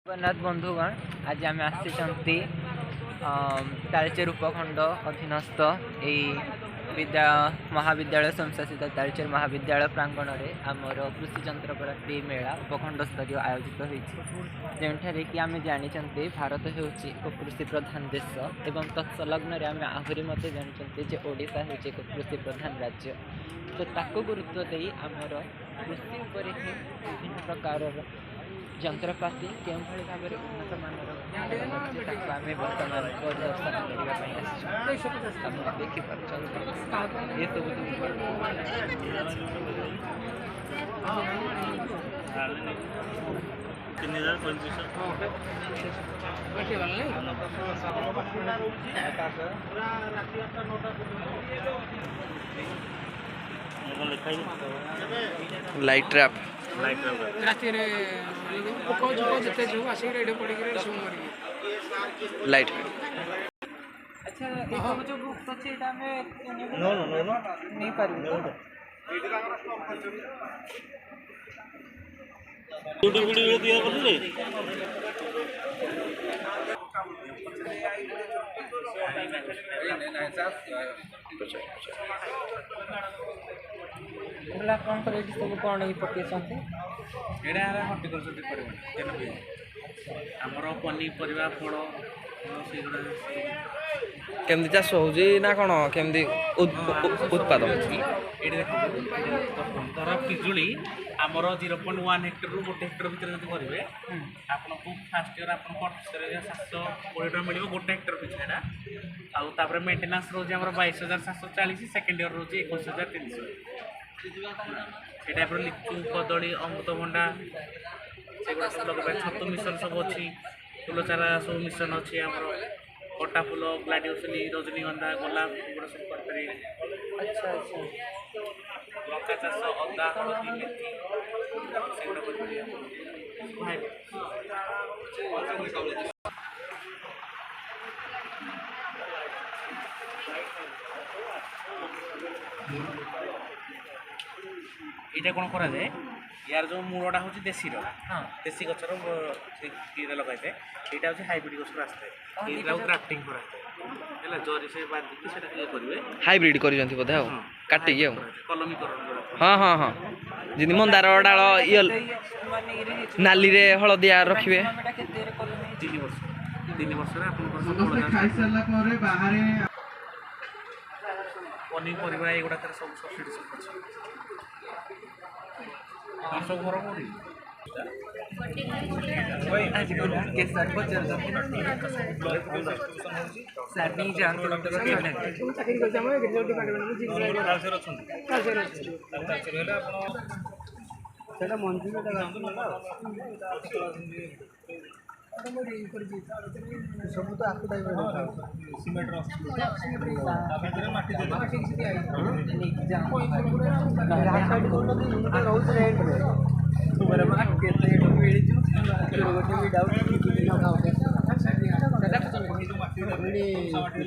जगन्नाथ बंधुगण आज आम आसी तालचेर उपखंड अधीनस्थ विद्या महाविद्यालय संशासित तालचेर महाविद्यालय प्रांगण में आमर कृषि जंत्रपाति मेला उपखंड स्तरीय आयोजित होठारे कि आम जानी भारत हूँ एक कृषि प्रधान देश एवं तत्सलग्न आम आहरी जानते ओडिशा हूँ एक कृषि प्रधान राज्य। तो ताको गुरुत्व दे आमर कृषि उपर ही विभिन्न प्रकार जंत्रपाति के भाव में उन्नत मानर आम बर्तमान परिदर्शन करने देखिपार ये सब लाइट ट्रैप लाइट अच्छा जो बुक अच्छे नहीं पार कौन कर सब कौन पकड़ हर्टिकलचर डिपार्टमेंट आमर पनीपरिया फल केमती चाष हो ना कौन केमती उत्पाद धर पिजुली आमर 0.1 हेक्टर रु 1 हेक्टर भितर जब करेंगे आपको फास्ट इयर आप 720 टका मिले 1 हेक्टर पिछड़ा आउे मेन्टेनान्स रोज 22,740 सेकेंड इयर रोज 21,300 ये टाइप लिचु कदली अमृतभंडा से सब लगे छतु मिशन सब अच्छी फूल चारा सब मिशन अच्छी आम कटा फूल ग्लाडियोसिनी रजनीगंधा गोलाप एगुड़ा सब कर अच्छा लंका चाष अदा हलदी मेथी ये कौन करा जाए यार जो मूलटा हूँ देशी देशी गचर लगे यहाँ हूँ हाइब्रिड गच आसता है ग्राफ्टिंग कराए जरी से बांधिकी करेंगे हाइब्रिड कर बोधे काटिक कलमीकरण हाँ हाँ हाँ जी मंदार डाल ये नाली रे हलदिया रखिए 3 वर्ष पनीपरिया एगुड़ा सब सब्सिडी सब अच्छे सब घर कौन सर नहीं जानते सब तो आपको सिमेंट माटी